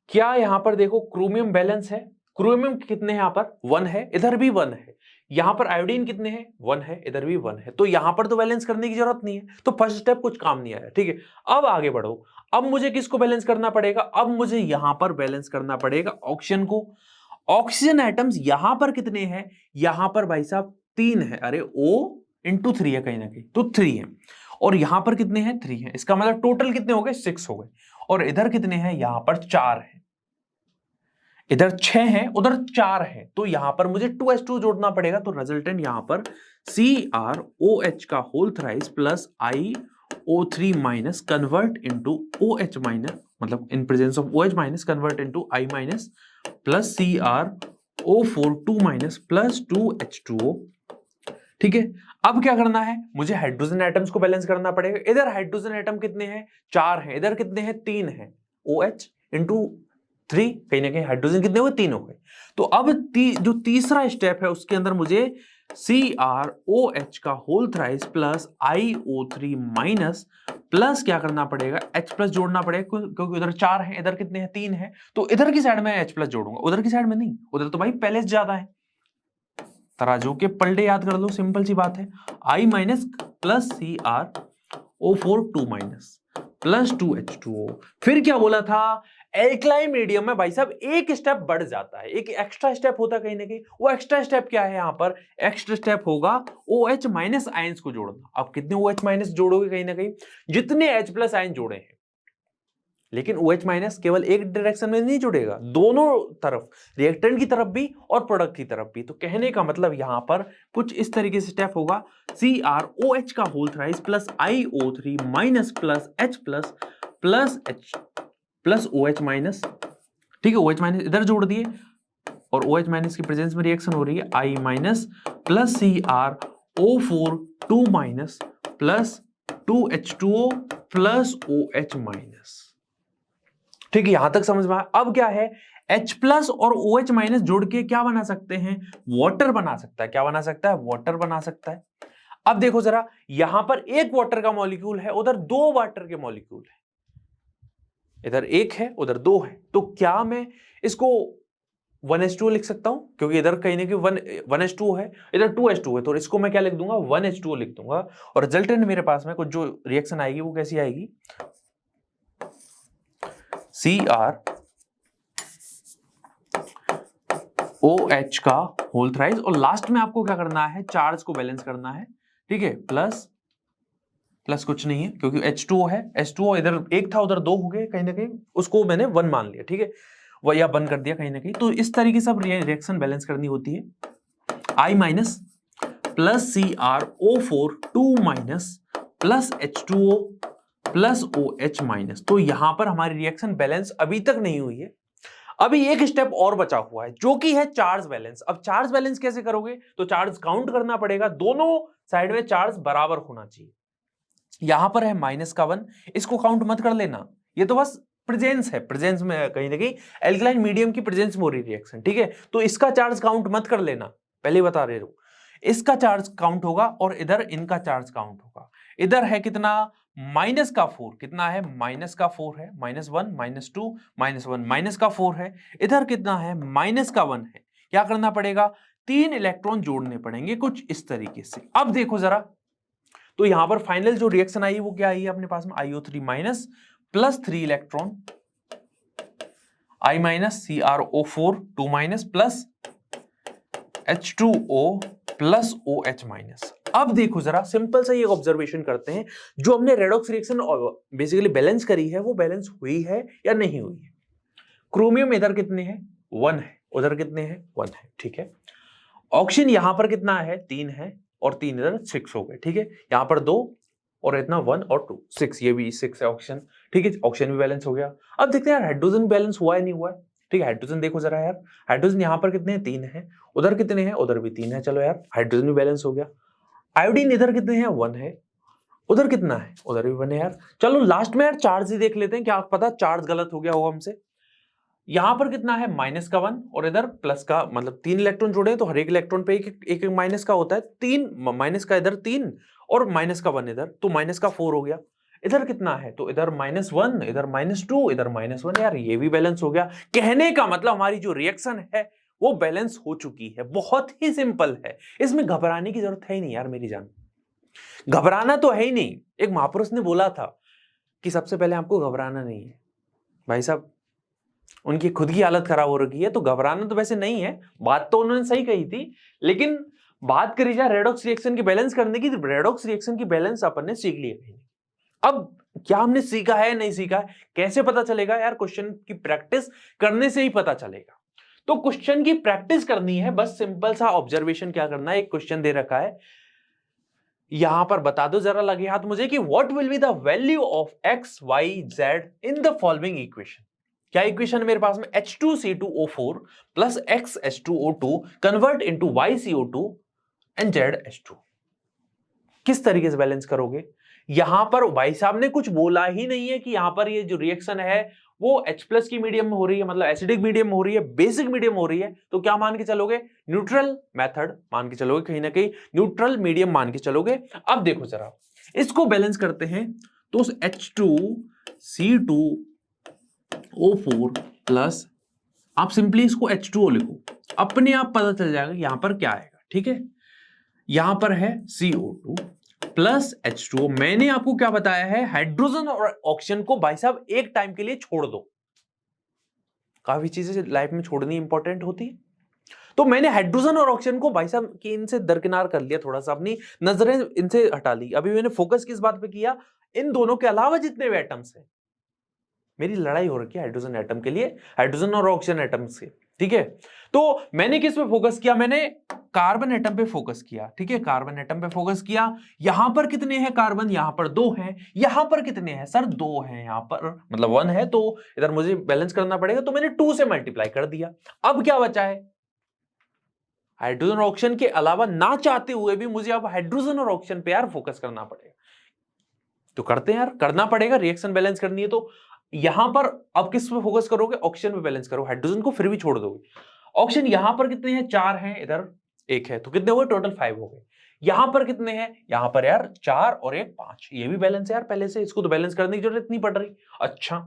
क्या यहां पर देखो क्रोमियम बैलेंस है, क्रोमियम कितने हैं यहां पर 1 है, इधर भी 1 है। यहां पर आयोडीन कितने हैं 1 है, इधर भी 1 है। तो यहां पर तो बैलेंस करने की जरूरत नहीं है, तो फर्स्ट स्टेप कुछ काम नहीं आया। ठीक है, अब आगे बढ़ो। अब मुझे किसको बैलेंस करना पड़ेगा, अब मुझे यहां पर बैलेंस करना पड़ेगा ऑक्सीजन को। ऑक्सीजन एटम्स यहां पर कितने हैं, यहां पर भाई साहब 3 है, अरे O × 3 है कहीं ना कहीं, तो 3 है। और यहां पर कितने हैं, 3 है, इसका मतलब टोटल कितने हो गए, 6 हो गए। और इधर कितने हैं, यहां पर 4 है, इधर 6 है, उधर 4 है, तो यहां पर मुझे 2H2 जोड़ना पड़ेगा। तो रिजल्टेंट यहां पर CrOH का whole thrice plus IO3- convert into OH-, मतलब in presence of OH- convert into I- plus CrO4 2- plus 2H2O। ठीक है, अब क्या करना है, मुझे हाइड्रोजन एटम्स को बैलेंस करना पड़ेगा। इधर हाइड्रोजन एटम कितने हैं, 4 हैं, इधर कितने हैं, 3 हैं। OH × 3, कहीं ना कहीं हाइड्रोजन कितने हुए, 3 हो गए। तो अब जो तीसरा स्टेप है उसके अंदर मुझे CrOH का whole thrice plus iO3 minus plus क्या करना पड़ेगा, H प्लस जोड़ना पड़ेगा क्योंकि उधर 4 है, इधर कितने हैं, 3 है, तो इधर की साइड में H प्लस जोड़ूंगा, उधर की साइड में नहीं, उधर तो भाई पहले से ज्यादा है। तराजू के पलटे याद कर लो, सिंपल सी बात है। I minus plus CrO4 2 minus plus 2H2O। फिर क्या बोला था, एल्कलाइन मीडियम में भाई साहब एक स्टेप बढ़ जाता है, एक एक्स्ट्रा स्टेप होता है कहीं ना कहीं। वो एक्स्ट्रा स्टेप क्या है, यहां पर एक्स्ट्रा स्टेप होगा OH माइनस आयंस को जोड़ना। अब कितने OH माइनस जोड़ोगे, कहीं ना कहीं जितने H प्लस आयन जोड़े हैं, लेकिन OH माइनस केवल एक डायरेक्शन में नहीं जुड़ेगा, दोनों तरफ, रिएक्टेंट की तरफ भी और प्रोडक्ट की तरफ भी। तो कहने का मतलब यहां पर कुछ इस तरीके से स्टेप होगा, CrOH का whole thrice plus iO3 minus plus H plus plus H plus OH minus, ठीक है, OH माइनस इधर जोड़ दिए और OH माइनस की प्रेजेंस में रिएक्शन हो रही है, I minus plus CrO4 2 minus plus 2H2O plus OH minus. ठीक है, यहां तक समझ में आया। अब क्या है, H प्लस और OH माइनस जोड़ के क्या बना सकते हैं, वाटर बना सकता है। क्या बना सकता है, वाटर बना सकता है। अब देखो जरा, यहां पर एक वाटर का मॉलिक्यूल है, उधर दो वाटर के मॉलिक्यूल है, इधर एक है उधर दो है, तो क्या मैं इसको 1H2O लिख सकता हूं, क्योंकि इधर कहीं ना कहीं 1H2O है, इधर 2H2O है, तो इसको मैं क्या लिख दूंगा, 1H2O लिख दूंगा। और रिजल्टेंट मेरे पास में कुछ जो रिएक्शन आएगी वो कैसी आएगी, CrOH का होल थ्राइस, और लास्ट में आपको क्या करना है, चार्ज को बैलेंस करना है। ठीक है, प्लस प्लस कुछ नहीं है क्योंकि H2O है, H2O इधर एक था उधर दो हो गए, कहीं ना कहीं उसको मैंने 1 मान लिया। ठीक है, वह या 1 कर दिया कहीं ना कहीं। तो इस तरीके से रिएक्शन बैलेंस करनी होती है। I minus plus CrO4 2 minus plus H2O plus OH minus. तो यहां पर हमारी रिएक्शन बैलेंस अभी तक नहीं हुई है, अभी एक स्टेप और बचा हुआ है जो कि है चार्ज बैलेंस। अब चार्ज बैलेंस कैसे करोगे, तो चार्ज काउंट करना पड़ेगा, दोनों साइड में चार्ज बराबर होना चाहिए। यहां पर है -1, इसको काउंट मत कर लेना, ये तो बस प्रेजेंस है, प्रेजेंस में कहीं ना कहीं एल्कलाइन मीडियम की प्रेजेंस में हो रही रिएक्शन। ठीक है, तो इसका चार्ज काउंट मत कर लेना, पहले बता रहे हो, इसका चार्ज काउंट होगा और इधर इनका चार्ज काउंट होगा। इधर है कितना, -4, कितना है, -4 है, -1 -2 -1 -4 है, इधर कितना है, -1 है। क्या करना पड़ेगा, 3 इलेक्ट्रॉन जोड़ने पड़ेंगे कुछ इस तरीके से। अब देखो जरा, तो यहां पर फाइनल जो रिएक्शन आई वो क्या आई है अपने पास में, iO3 minus plus 3 electron, I minus CrO4 2 minus plus H2O plus OH minus. अब देखो जरा, सिंपल सा ये ऑब्जर्वेशन करते हैं, जो हमने रेडॉक्स रिएक्शन बेसिकली बैलेंस करी है वो बैलेंस हुई है या नहीं हुई है। क्रोमियम इधर कितने हैं, 1 है, उधर कितने हैं, 1 है। ठीक है, ऑक्सीजन यहां पर कितना है, 3 है, और 3 इधर 6 हो गए। ठीक है, यहां पर 2 और इतना 1 और 2 6, ये भी 6 है ऑक्सीजन। ठीक है, ऑक्सीजन भी बैलेंस हो गया। अब देखते हैं यार हाइड्रोजन बैलेंस हुआ है नहीं हुआ है। ठीक है, हाइड्रोजन देखो जरा यार, हाइड्रोजन यहां पर कितने हैं, 3 है, उधर कितने हैं, उधर भी 3 है। चलो यार, हाइड्रोजन भी बैलेंस हो गया। आयोडीन इधर कितने हैं, 1 है, उधर कितना है, उधर भी 1 है यार। चलो लास्ट में यार चार्ज ही देख लेते हैं, क्या पता चार्ज गलत हो गया होगा हमसे। यहां पर कितना है, -1 और इधर प्लस का, मतलब 3 इलेक्ट्रॉन जुड़े तो हर एक इलेक्ट्रॉन पे एक माइनस का होता है, 3 माइनस का इधर 3 और -1 इधर, तो -4 हो गया। इधर कितना है, तो इधर -1 इधर -2 इधर -1, यार ये भी बैलेंस हो गया। कहने का मतलब हमारी जो रिएक्शन है वो बैलेंस हो चुकी है, बहुत ही सिंपल है, इसमें घबराने की जरूरत है ही नहीं यार मेरी जान, घबराना तो है ही नहीं। एक महापुरुष ने बोला था कि सबसे पहले आपको घबराना नहीं है। भाई साहब, उनकी खुद की हालत खराब हो रखी है, तो घबराना तो वैसे नहीं है, बात तो उन्होंने सही कही थी, लेकिन बात करी जाए रेडॉक्स रिएक्शन की बैलेंस करने की, रेडॉक्स रिएक्शन की बैलेंस अपन ने सीख लिया कहीं। अब क्या हमने सीखा है नहीं सीखा है कैसे पता चलेगा यार, क्वेश्चन की प्रैक्टिस करने से ही पता चलेगा। तो क्वेश्चन की प्रैक्टिस करनी है, बस सिंपल सा ऑब्जर्वेशन क्या करना है, एक क्वेश्चन दे रखा है, यहां पर बता दो जरा लगे हाथ मुझे कि what will be the value of x y z in the following equation. क्या इक्वेशन है मेरे पास में, H2C2O4 plus XH2O2 convert into YCO2 and ZH2। किस तरीके से बैलेंस करोगे, यहां पर भाई साहब ने कुछ बोला ही नहीं है कि यहां पर ये जो रिएक्शन है वो H+ की मीडियम में हो रही है, मतलब एसिडिक मीडियम में हो रही है, बेसिक मीडियम हो रही है, तो क्या मान के चलोगे? न्यूट्रल मेथड मान के चलोगे, कहीं ना कहीं न्यूट्रल मीडियम मान के चलोगे। अब देखो जरा इसको बैलेंस करते हैं, तो उस H2C2O4 प्लस आप सिंपली इसको H2O लिखो, अपने आप पता चल जाएगा यहां पर क्या आएगा। ठीक है, यहां पर है CO2 प्लस H2O। मैंने आपको क्या बताया है, हाइड्रोजन और ऑक्सीजन को भाई साहब एक टाइम के लिए छोड़ दो। काफी चीजें लाइफ में छोड़नी इंपॉर्टेंट होती है, तो मैंने हाइड्रोजन और ऑक्सीजन को भाई साहब की इनसे दरकिनार कर लिया, थोड़ा सा अपनी नजरें इनसे हटा ली। अभी मैंने फोकस किस बात पे किया, इन दोनों के अलावा जितने भी एटम्स हैं, मेरी लड़ाई हो रखी है हाइड्रोजन एटम के लिए, हाइड्रोजन और ऑक्सीजन एटम से। ठीक है, तो मैंने किस पे फोकस किया, मैंने कार्बन एटम पे फोकस किया। ठीक है, कार्बन एटम पे फोकस किया। यहां पर कितने हैं कार्बन, यहां पर 2 हैं। यहां पर कितने हैं सर, 2 हैं। यहां पर मतलब 1 है, तो इधर मुझे बैलेंस करना पड़ेगा, तो मैंने 2 से मल्टीप्लाई कर दिया। अब क्या बचा है, हाइड्रोजन और ऑक्सीजन के अलावा ना चाहते हुए भी मुझे अब हाइड्रोजन और ऑक्सीजन पे यार फोकस करना पड़ेगा, तो करते हैं यार, करना पड़ेगा, रिएक्शन बैलेंस करनी है। तो यहां पर अब किस पे फोकस करोगे, ऑक्सीजन पे बैलेंस करो, हाइड्रोजन को फिर भी छोड़ दोगे। ऑक्सीजन यहां पर कितने हैं, 4 हैं, इधर 1 है, तो कितने हो गए, टोटल 5 हो गए। यहां पर कितने हैं, यहां पर यार 4 और 1 5, ये भी बैलेंस है यार पहले से, इसको तो बैलेंस करने की जरूरत नहीं पड़ रही। अच्छा,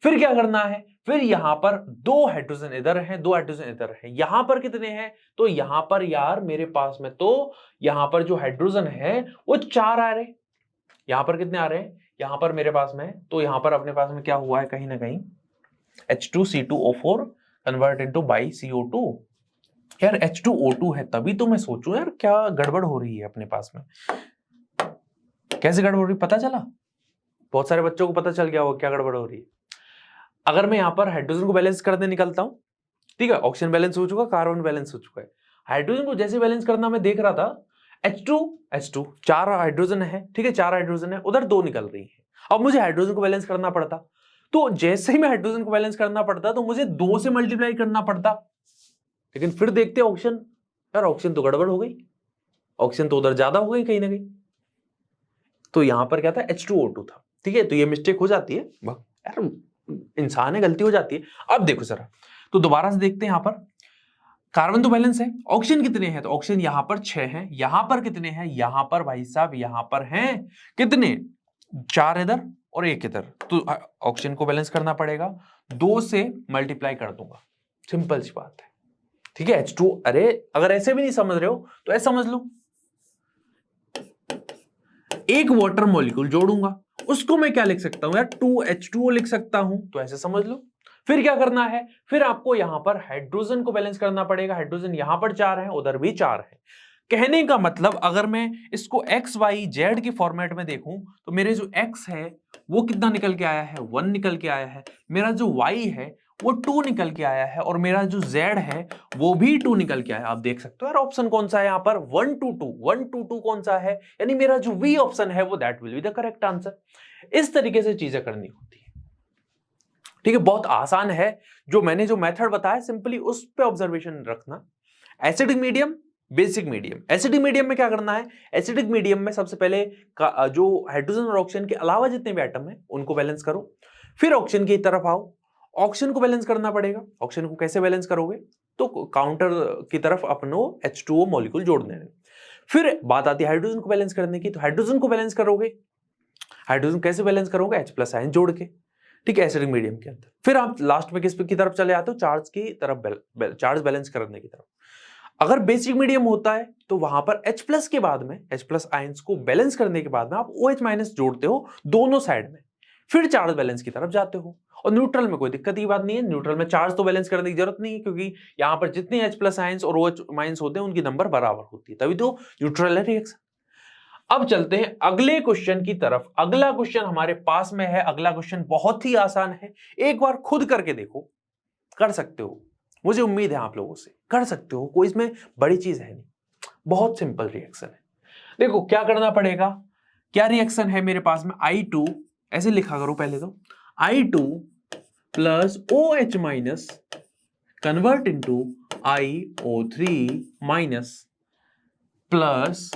फिर क्या करना है, फिर यहां पर 2 हाइड्रोजन इधर हैं, 2 हाइड्रोजन इधर हैं। यहां पर कितने हैं, तो यहां पर यार मेरे पास में तो यहां पर जो हाइड्रोजन है वो 4 आ रहे। यहां पर कितने आ रहे हैं, यहां पर मेरे पास में, तो यहां पर अपने पास में क्या हुआ है, कहीं ना कहीं H2C2O4 convert into by CO2। यार H2O2 है, तभी तो मैं सोचूं यार क्या गड़बड़ हो रही है अपने पास में, कैसे गड़बड़ हो रही पता चला, बहुत सारे बच्चों को पता चल गया होगा क्या गड़बड़ हो रही है। अगर मैं यहां पर हाइड्रोजन को बैलेंस करने निकलता हूं, ठीक है, ऑक्सीजन बैलेंस हो चुका, कार्बन बैलेंस हो चुका है, हाइड्रोजन को जैसे बैलेंस करना मैं देख रहा था, H2 4 हाइड्रोजन है, ठीक है, 4 हाइड्रोजन है, उधर 2 निकल रही है। अब मुझे हाइड्रोजन को बैलेंस करना पड़ता, तो जैसे ही मैं हाइड्रोजन को बैलेंस करना पड़ता तो मुझे 2 से मल्टीप्लाई करना पड़ता। लेकिन फिर देखते ऑक्सीजन, यार ऑक्सीजन तो गड़बड़ हो गई, ऑक्सीजन तो उधर ज्यादा हो गई कहीं ना कहीं, तो यहां पर क्या था, H2O2 था। ठीक है, तो ये मिस्टेक हो जाती है यार, इंसान है, गलती हो जाती है। अब देखो जरा, तो दोबारा से देखते हैं, यहां पर कार्बन तो बैलेंस है, ऑक्सीजन कितने हैं, तो ऑक्सीजन यहां पर 6 हैं, यहां पर कितने हैं, यहां पर भाई साहब यहां पर हैं कितने, 4 इधर और 1 इधर, तो ऑक्सीजन को बैलेंस करना पड़ेगा, 2 से मल्टीप्लाई कर दूंगा, सिंपल सी बात है। ठीक है, H2, अरे अगर ऐसे भी नहीं समझ रहे हो तो ऐसे समझ लो, एक वाटर मॉलिक्यूल जोड़ूंगा, उसको मैं क्या लिख सकता हूं यार, 2H2O लिख सकता हूं, तो ऐसे समझ लो। फिर क्या करना है, फिर आपको यहां पर हाइड्रोजन को बैलेंस करना पड़ेगा, हाइड्रोजन यहां पर 4 है, उधर भी 4 है। कहने का मतलब अगर मैं इसको एक्स वाई जेड के फॉर्मेट में देखूं, तो मेरे जो एक्स है वो कितना निकल के आया है, 1 निकल के आया है, मेरा जो वाई है वो 2 निकल के आया है, और मेरा जो जेड है वो भी 2 निकल के आया है। आप देख सकते हो यार ऑप्शन कौन सा है यहाँ पर, 1 2 2, 1 2 2 कौन सा है, यानी मेरा जो वी ऑप्शन है वो that will be the correct answer. इस तरीके से चीजें करनी होती है। ठीक है, बहुत आसान है, जो मैंने जो मेथड बताया सिंपली उस पे ऑब्जर्वेशन रखना। Acidic medium, basic medium, acidic medium में क्या करना है, एसिडिक मीडियम में सबसे पहले जो हाइड्रोजन और ऑक्सीजन के अलावा जितने भी एटम है उनको बैलेंस करो, फिर ऑक्सीजन की तरफ आओ, ऑक्सीजन को बैलेंस करना पड़ेगा। ऑक्सीजन को कैसे बैलेंस करोगे, तो काउंटर की तरफ अपनो H2O मॉलिक्यूल जोड़ देने। फिर बात आती है हाइड्रोजन को बैलेंस करने की, तो हाइड्रोजन को बैलेंस करोगे, हाइड्रोजन कैसे बैलेंस करोगे, H+ आयन जोड़ के, ठीक है, एसिडिक मीडियम के अंदर। फिर आप लास्ट में किस की तरफ चले आते हो, चार्ज की तरफ, चार्ज बैलेंस करने की तरफ। अगर बेसिक मीडियम होता है तो वहां पर H+ के बाद में, H+ आयंस को बैलेंस करने के बाद में आप OH- जोड़ते हो दोनों साइड में, फिर चार्ज बैलेंस की तरफ जाते हो। और न्यूट्रल में कोई दिक्कत की बात नहीं है, न्यूट्रल में चार्ज तो बैलेंस करने की जरूरत नहीं है, क्योंकि यहां पर जितने H+ आयंस और OH- होते हैं उनकी नंबर बराबर होती है, तभी तो न्यूट्रल है रिएक्शन। अब चलते हैं अगले क्वेश्चन की तरफ। अगला क्वेश्चन हमारे पास में है, अगला क्वेश्चन बहुत ही आसान है, एक बार खुद करके देखो, कर सकते हो, मुझे उम्मीद है आप लोगों से कर सकते हो, कोई इसमें बड़ी चीज है नहीं, बहुत सिंपल रिएक्शन है। देखो क्या करना पड़ेगा, क्या रिएक्शन है मेरे पास में, I2, ऐसे लिखा करो पहले तो, I2 plus OH- convert into IO3 minus plus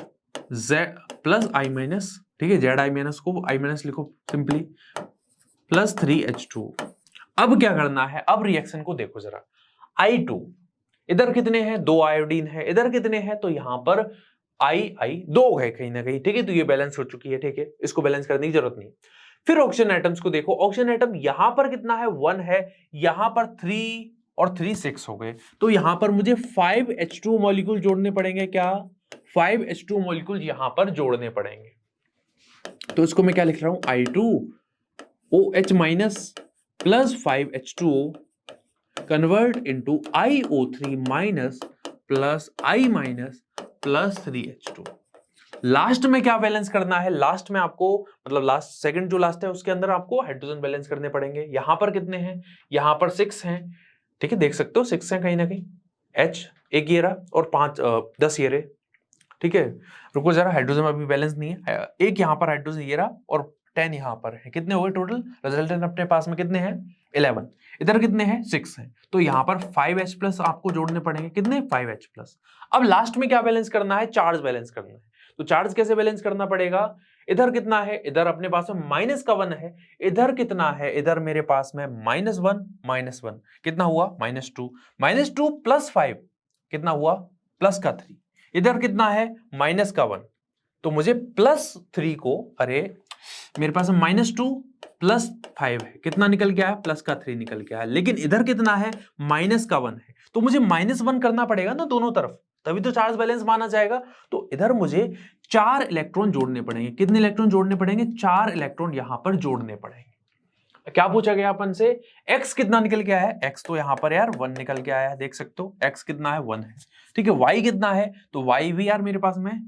I-, ठीक है, ZI- को I- लिखो सिंपली, प्लस 3H2 अब क्या करना है, अब रिएक्शन को देखो जरा, I2 इधर कितने हैं, 2 आयोडीन है, इधर कितने हैं, तो यहां पर I 2 है कहीं ना कहीं, ठीक है, तो ये बैलेंस हो चुकी है, ठीक है, इसको बैलेंस करने की जरूरत नहीं। फिर ऑक्सीजन एटम्स को देखो, ऑक्सीजन एटम यहां पर कितना है, 1 है, यहां पर 3 और 3 6 हो गए, तो यहां पर मुझे 5H2 मॉलिक्यूल जोड़ने पड़ेंगे, क्या 5H2 मॉलिक्यूल यहां पर जोड़ने पड़ेंगे। तो इसको मैं क्या लिख रहा हूं, I2OH minus plus 5H2O convert into IO3 minus plus I minus plus 3H2। Last में क्या बैलेंस करना है, लास्ट में आपको मतलब लास्ट सेकंड जो लास्ट है उसके अंदर आपको हाइड्रोजन बैलेंस करने पड़ेंगे। यहां पर कितने हैं, यहां पर 6 हैं, ठीक है, देख सकते हो 6 हैं कहीं ना कहीं, H एक ये रहा और 10 ये रहे, ठीक है। रुको जरा, हाइड्रोजन अभी बैलेंस नहीं है, एक यहां पर हाइड्रोजन ये रहा और 10 यहां पर है, कितने हो गए टोटल, रिजल्टेंट अपने पास में कितने हैं 11, इधर कितने हैं 6 हैं, तो यहां पर 5H प्लस आपको जोड़ने पड़ेंगे, कितने 5H प्लस। अब लास्ट में क्या बैलेंस करना है, चार्ज बैलेंस करना है। तो चार्ज कैसे बैलेंस करना पड़ेगा, इधर कितना है, इधर अपने पास में -1 है, इधर कितना है, इधर मेरे पास में -1 कितना हुआ -2 प्लस 5 कितना हुआ +3, इधर कितना है -1, तो मुझे +3 को, अरे मेरे पास -2 प्लस 5 है, कितना निकल गया है +3 निकल गया है, लेकिन इधर कितना है -1 है, तो मुझे -1 करना पड़ेगा ना दोनों तरफ, तभी तो चार्ज बैलेंस माना जाएगा। तो इधर मुझे 4 इलेक्ट्रॉन जोड़ने पड़ेंगे, कितने इलेक्ट्रॉन जोड़ने पड़ेंगे, 4 इलेक्ट्रॉन यहां पर जोड़ने पड़ेंगे। क्या पूछा गया अपन से, x कितना निकल के आया है, x तो यहां पर यार 1 निकल के आया है, देख सकते हो x कितना है 1 है, ठीक है। y कितना है, तो y भी यार मेरे पास में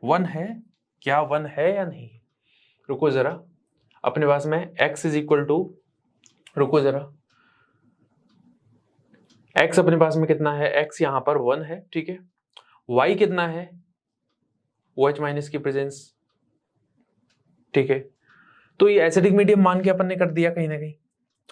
1 है, क्या 1 है या नहीं, रुको जरा, अपने पास में x इज इक्वल टू, रुको जरा, x अपने पास में कितना है, x यहां पर 1 है, ठीक है। y कितना है, OH माइनस की प्रेजेंस, ठीक है। तो ये एसिडिक मीडियम मान के अपन ने कर दिया, कहीं ना कहीं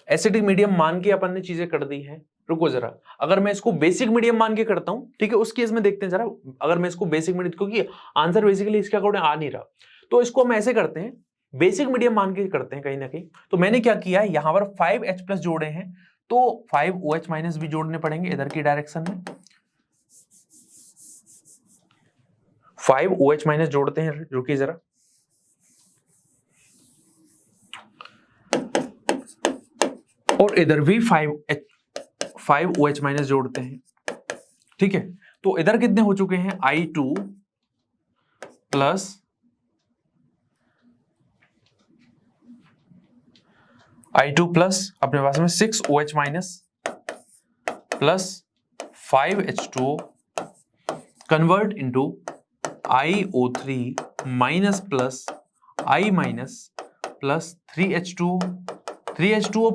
एसिडिक मीडियम मान के अपन ने चीजें कर दी हैं। रुको जरा, अगर मैं इसको बेसिक मीडियम मान के करता हूं, ठीक है, उस केस में देखते हैं जरा, अगर मैं इसको बेसिक मीडियम, क्योंकि आंसर बेसिकली इसके अकॉर्डिंग आ नहीं रहा, तो इसको हम ऐसे करते हैं, बेसिक मीडियम मान के करते हैं कहीं ना कहीं। तो मैंने क्या किया है, यहां पर 5H प्लस जोड़े हैं, तो 5OH माइनस भी जोड़ने पड़ेंगे इधर की डायरेक्शन में, 5OH माइनस जोड़ते हैं, रुकिए जरा, और इधर भी 5OH माइनस जोड़ते हैं, ठीक है। तो इधर कितने हो चुके हैं, I2 प्लस अपने पास में 6OH minus plus 5H2O convert into IO3 minus plus I minus plus 3H2O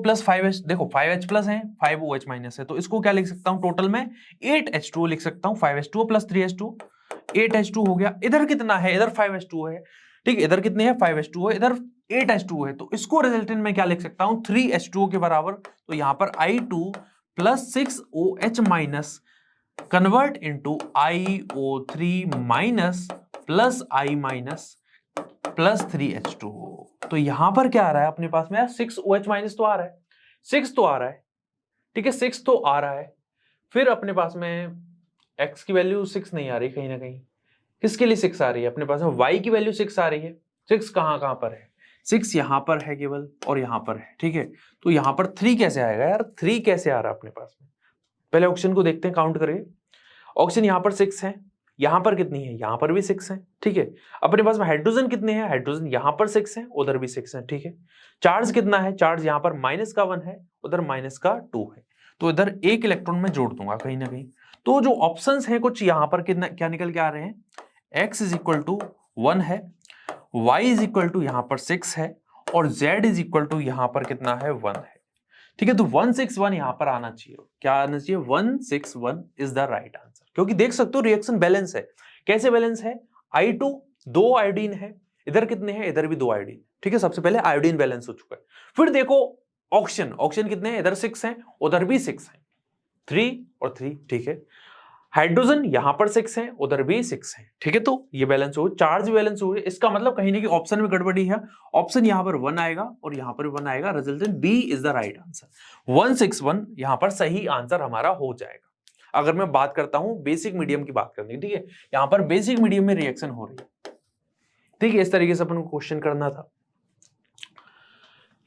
plus 5H, देखो 5H प्लस है, 5OH माइनस है, तो इसको क्या लिख सकता हूं, टोटल में 8H2O लिख सकता हूं, 5H2O प्लस 3H2, 8H2 हो गया। इधर कितना है, इधर 5H2 है, ठीक है, इधर कितने हैं 5H2 है, इधर 8H2 है, तो इसको रिजल्टेंट में क्या लिख सकता हूं, 3H2O के बराबर। तो यहां पर I2 plus 6OH minus convert into IO3 minus plus I minus plus 3H2O। तो यहां पर क्या आ रहा है अपने पास में, 6OH माइनस तो आ रहा है, 6 तो आ रहा है, ठीक है, 6 तो आ रहा है। फिर अपने पास में x की वैल्यू 6 नहीं आ रही, कहीं ना कहीं किसके लिए 6 आ रही है, अपने पास में y की वैल्यू 6 आ रही है। 6 कहां पर है, 6 यहां पर है केवल, और यहां पर है, ठीक है। तो यहां पर 3 कैसे आएगा यार, 3 कैसे आ रहा है अपने पास में, पहले ऑप्शन को देखते हैं, काउंट करके। ऑक्सीजन यहां पर 6 है, यहां पर कितनी है, यहां पर भी 6 है, ठीक है। अपने पास में हाइड्रोजन कितने हैं, हाइड्रोजन यहां पर 6 है, उधर भी 6 है, ठीक है। चार्ज कितना है, चार्ज यहां पर -1 है, उधर -2 है, तो इधर एक इलेक्ट्रॉन में जोड़ दूंगा कहीं ना कहीं। तो जो ऑप्शंस हैं कुछ यहां पर कितना क्या निकल के आ रहे हैं, x इज इक्वल टू 1 है, y इज इक्वल टू यहां पर 6 है, और z इज इक्वल टू यहां पर कितना है 1 है, ठीक है। तो 161 यहां पर आना चाहिए, क्या आना चाहिए, 161 इज द राइट आंसर, क्योंकि देख सकते हो रिएक्शन बैलेंस है। कैसे बैलेंस है, I2 2 आयोडीन है, इधर कितने हैं, इधर भी 2 आयोडीन, ठीक है। सबसे पहले आयोडीन बैलेंस हो चुका है। फिर देखो ऑक्सीजन कितने हैं, इधर 6 हैं, उधर भी 6 हैं, 3 और 3, ठीक है। हाइड्रोजन यहां पर 6 है, उधर भी 6 है, ठीक है। तो ये बैलेंस हो, चार्ज बैलेंस हो, इसका मतलब कहीं ना कहीं ऑप्शन में गड़बड़ी है। ऑप्शन यहां पर 1 आएगा और यहां पर 1 आएगा, resultant B is the right answer. 161 यहां पर सही आंसर हमारा हो जाएगा। अगर मैं बात करता हूं बेसिक मीडियम की बात करनी, ठीक है, यहां पर बेसिक मीडियम में रिएक्शन हो रही है, ठीक है। इस तरीके से अपन को क्वेश्चन करना था।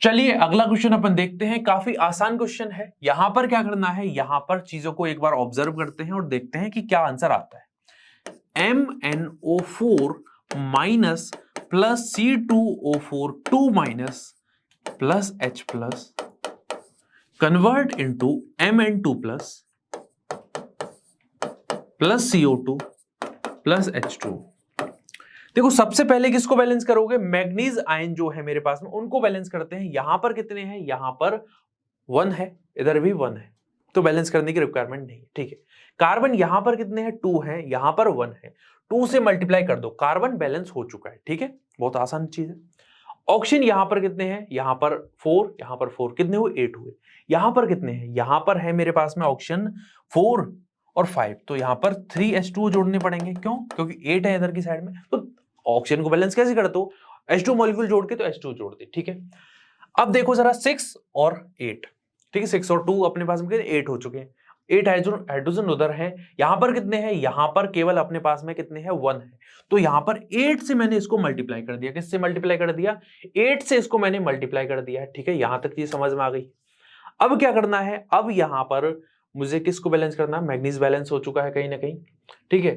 चलिए अगला क्वेश्चन अपन देखते हैं, काफी आसान क्वेश्चन है। यहां पर क्या करना है, यहां पर चीजों को एक बार ऑब्जर्व करते हैं और देखते हैं कि क्या आंसर आता है। MnO4 minus plus C2O4 2 minus plus H plus convert into Mn2 plus plus CO2 plus H2। देखो सबसे पहले किसको बैलेंस करोगे, मैग्नीज आयन जो है मेरे पास में उनको बैलेंस करते हैं। यहां पर कितने हैं, यहां पर 1 है, इधर भी 1 है, तो बैलेंस करने की रिक्वायरमेंट नहीं है, ठीक है। कार्बन यहां पर कितने हैं, 2 है, यहां पर 1 है, 2 से मल्टीप्लाई कर दो, कार्बन बैलेंस हो चुका है, ठीक है, बहुत आसान चीज है। ऑक्सीजन यहां पर कितने हैं, यहां पर 4, यहां पर 4, कितने हुए 8 हुए। यहां पर कितने हैं, यहां पर है मेरे पास में ऑक्सीजन 4 और 5, तो यहां पर 3H2 जोड़ने पड़ेंगे, क्यों, क्योंकि 8 है इधर की साइड में। तो ऑक्सीजन को बैलेंस कैसे करते हो, H2 मॉलिक्यूल जोड़ के, तो H2 जोड़ दे, ठीक है। अब देखो जरा 6 और 8, ठीक है, 6 और 2 अपने पास में 8 हो चुके हैं। 8 हाइड्रोजन उधर है, यहां पर कितने हैं, यहां पर केवल अपने पास में कितने हैं, 1 है। तो यहां पर 8 से मैंने इसको मल्टीप्लाई कर दिया, किससे मल्टीप्लाई कर दिया, 8 से इसको मैंने मल्टीप्लाई कर दिया है, ठीक है। यहां तक चीज समझ में आ गई। अब क्या करना है, अब यहां पर मुझे किसको बैलेंस करना है, मैग्नीज बैलेंस हो चुका है कहीं ना कहीं, ठीक है।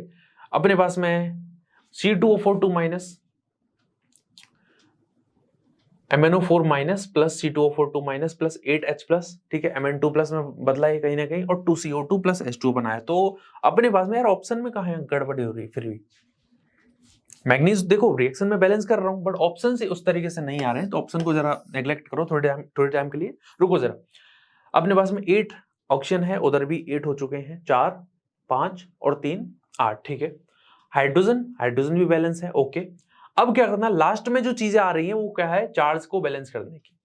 अपने पास में C2O4 2 minus MnO4 minus plus C2O4 2 minus plus 8H plus, ठीक है, Mn2 प्लस में बदला है कहीं ना कहीं, और 2CO2 प्लस H2 बनाया। तो अपने पास में यार ऑप्शन में कहां गड़बड़ी हो रही है, फिर भी मैग्नीज देखो रिएक्शन में बैलेंस कर रहा हूं, बट ऑप्शन से उस तरीके से नहीं आ रहे हैं, तो ऑप्शन को जरा नेग्लेक्ट करो थोड़े टाइम के लिए, रुको जरा। अपने पास में 8 ऑक्सीजन है, उधर भी 8 हो चुके हैं, 4 5 और 3 8, ठीक है। हाइड्रोजन भी बैलेंस है, ओके। अब क्या करना, लास्ट में जो चीजें आ रही हैं वो क्या है, चार्ज को बैलेंस करने की।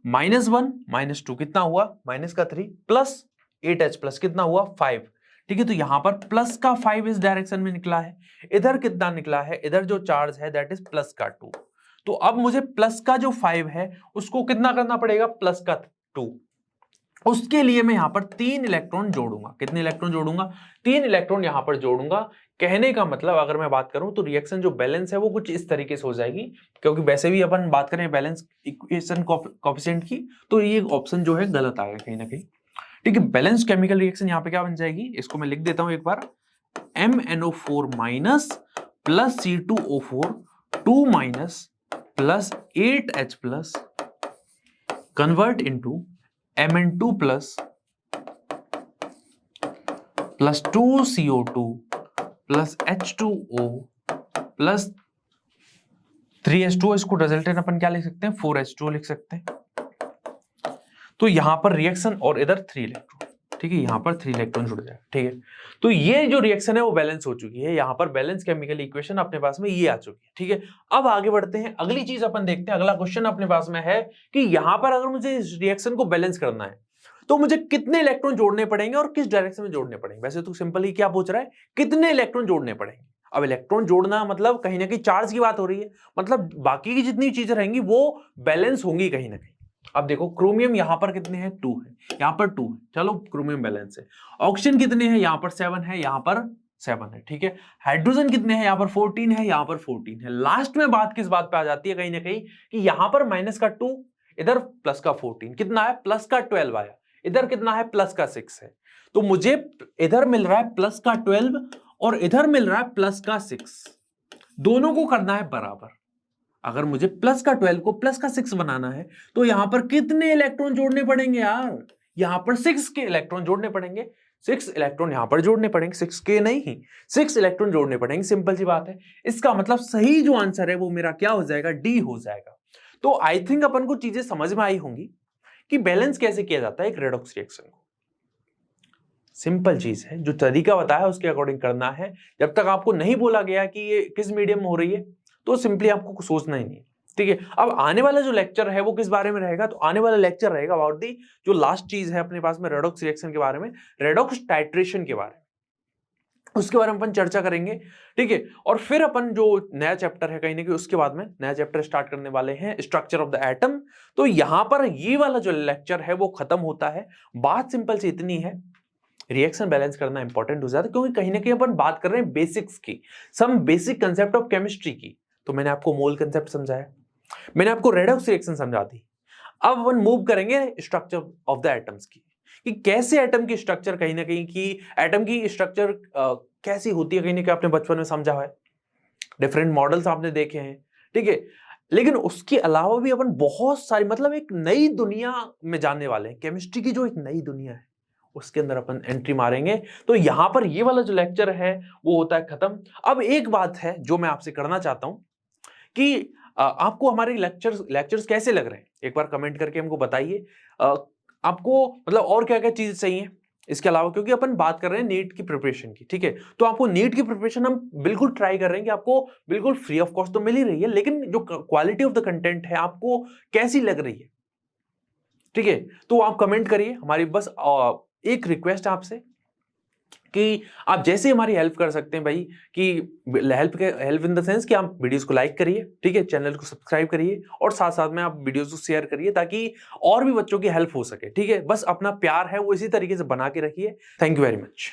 -1 -2 कितना हुआ, माइनस का 3 प्लस 8H प्लस कितना हुआ 5, ठीक है। तो यहां पर प्लस का 5 इस डायरेक्शन में निकला है, इधर कितना निकला है, इधर जो चार्ज है दैट इज प्लस का 2। तो अब मुझे प्लस का जो 5 है उसको कितना करना पड़ेगा, प्लस का 2। उसके लिए मैं यहां पर 3 इलेक्ट्रॉन जोड़ूंगा, कितने इलेक्ट्रॉन जोड़ूंगा, 3 इलेक्ट्रॉन यहां पर जोड़ूंगा। कहने का मतलब अगर मैं बात करूं तो रिएक्शन जो बैलेंस है वो कुछ इस तरीके से हो जाएगी, क्योंकि वैसे भी अपन बात करें बैलेंस इक्वेशन कोएफिशिएंट की, तो ये ऑप्शन जो है गलत आ गया कहीं ना कहीं, ठीक है। बैलेंस केमिकल रिएक्शन यहां पे क्या बन जाएगी, इसको मैं लिख देता हूं एक बार, MnO4 minus plus C2O4 2 minus plus 8H plus convert into Mn2 plus 2CO2 plus H2O plus 3H2O, इसको रिजल्टेंट अपन क्या लिख सकते हैं, 4H2O लिख सकते हैं। तो यहां पर रिएक्शन और इधर 3 इलेक्ट्रॉन, ठीक है, यहां पर 3 इलेक्ट्रॉन जुड़ जाएगा, ठीक है। तो ये जो रिएक्शन है वो बैलेंस हो चुकी है, यहां पर बैलेंस केमिकल इक्वेशन अपने पास में ये आ चुकी है, ठीक है। अब आगे बढ़ते हैं, अगली चीज अपन देखते हैं। अगला क्वेश्चन अपने पास में है कि यहां पर अगर मुझे इस रिएक्शन को बैलेंस करना है तो मुझे कितने इलेक्ट्रॉन जोड़ने पड़ेंगे और किस डायरेक्शन में जोड़ने पड़ेंगे। वैसे तो सिंपल ही क्या पूछ रहा है, कितने इलेक्ट्रॉन जोड़ने पड़ेंगे। अब इलेक्ट्रॉन जोड़ना मतलब कहीं ना कहीं चार्ज की बात हो रही है, मतलब बाकी की जितनी चीजें रहेंगी वो बैलेंस होंगी कहीं ना कहीं। अब देखो क्रोमियम यहां पर कितने हैं, 2 है, यहां पर 2 है, चलो क्रोमियम बैलेंस है। ऑक्सीजन कितने हैं, यहां पर 7 है, यहां पर 7 है, ठीक है। हाइड्रोजन कितने हैं, यहां पर 14 है, यहां पर 14 है। लास्ट में बात किस बात पे आ जाती है कहीं ना कहीं कि यहां पर माइनस का 2, इधर प्लस का 14, कितना है, प्लस का 12 आया, इधर कितना है, प्लस का 6 है। तो मुझे इधर मिल रहा है प्लस का 12 और इधर मिल रहा है प्लस का 6, दोनों को करना है बराबर। अगर मुझे प्लस का 12 को प्लस का 6 बनाना है तो यहां पर कितने इलेक्ट्रॉन जोड़ने पड़ेंगे यार, यहां पर 6 के इलेक्ट्रॉन जोड़ने पड़ेंगे, 6 इलेक्ट्रॉन यहां पर जोड़ने पड़ेंगे, 6 के नहीं, 6 इलेक्ट्रॉन जोड़ने पड़ेंगे, सिंपल सी बात है। इसका मतलब सही जो आंसर है वो मेरा क्या हो जाएगा, डी हो जाएगा। तो आई थिंक अपन को चीजें समझ में आई होंगी कि बैलेंस कैसे किया जाता है एक रेडॉक्स रिएक्शन को। सिंपल चीज है, जो तरीका बताया उसके अकॉर्डिंग करना है। जब तक आपको नहीं बोला गया कि ये किस मीडियम में हो रही है तो सिंपली आपको कुछ सोचना ही नहीं, ठीक है। अब आने वाला जो लेक्चर है वो किस बारे में रहेगा, तो आने वाला लेक्चर रहेगा अबाउट दी जो लास्ट चीज है अपने पास में रेडॉक्स रिएक्शन के बारे में, रेडॉक्स टाइट्रेशन के बारे में। उसके बारे में अपन चर्चा करेंगे, ठीक है। और फिर अपन जो नया चैप्टर है कहीं ना कहीं उसके बाद में नया चैप्टर स्टार्ट करने वाले हैं, स्ट्रक्चर ऑफ द एटम। तो यहां पर ये वाला जो लेक्चर है वो खत्म होता है। बात सिंपल सी इतनी है, रिएक्शन बैलेंस करना इंपॉर्टेंट हो जाता है, क्योंकि कहीं ना कहीं अपन बात कर रहे हैं बेसिक्स की, some basic concept of chemistry की। तो मैंने आपको मोल कंसेप्ट समझाया, मैंने आपको रेडॉक्स रिएक्शन समझा दी। अब अपन मूव करेंगे स्ट्रक्चर ऑफ द एटम्स की, कि कैसे एटम की स्ट्रक्चर, कहीं ना कहीं की एटम की स्ट्रक्चर कैसी होती है, कहीं ना कहीं आपने बचपन में समझा है, डिफरेंट मॉडल्स आपने देखे हैं, ठीक है। लेकिन उसके अलावा भी अपन बहुत सारी, मतलब एक नई दुनिया में जानने वाले हैं, केमिस्ट्री की जो एक नई दुनिया है उसके अंदर अपन एंट्री मारेंगे। तो यहां पर ये वाला जो लेक्चर है वो होता है खत्म। अब एक बात है जो मैं आपसे करना चाहता हूं कि आपको हमारे लेक्चर्स कैसे लग रहे हैं, एक बार कमेंट करके हमको बताइए। आपको मतलब और क्या क्या चीज चाहिए इसके अलावा, क्योंकि अपन बात कर रहे हैं नीट की प्रिपरेशन की, ठीक है। तो आपको नीट की प्रिपरेशन हम बिल्कुल ट्राई कर रहे हैं कि आपको बिल्कुल फ्री ऑफ कॉस्ट तो मिल ही रही है, लेकिन जो क्वालिटी ऑफ द कंटेंट है आपको कैसी लग रही है, ठीक है। तो आप कमेंट करिए। हमारी बस एक रिक्वेस्ट है आपसे कि आप जैसे हमारी हेल्प कर सकते हैं भाई, कि हेल्प इन द सेंस कि आप वीडियोस को लाइक करिए, ठीक है, चैनल को सब्सक्राइब करिए, और साथ साथ में आप वीडियोस को शेयर करिए ताकि और भी बच्चों की हेल्प हो सके, ठीक है। बस अपना प्यार है वो इसी तरीके से बना के रखिए। Thank you very much.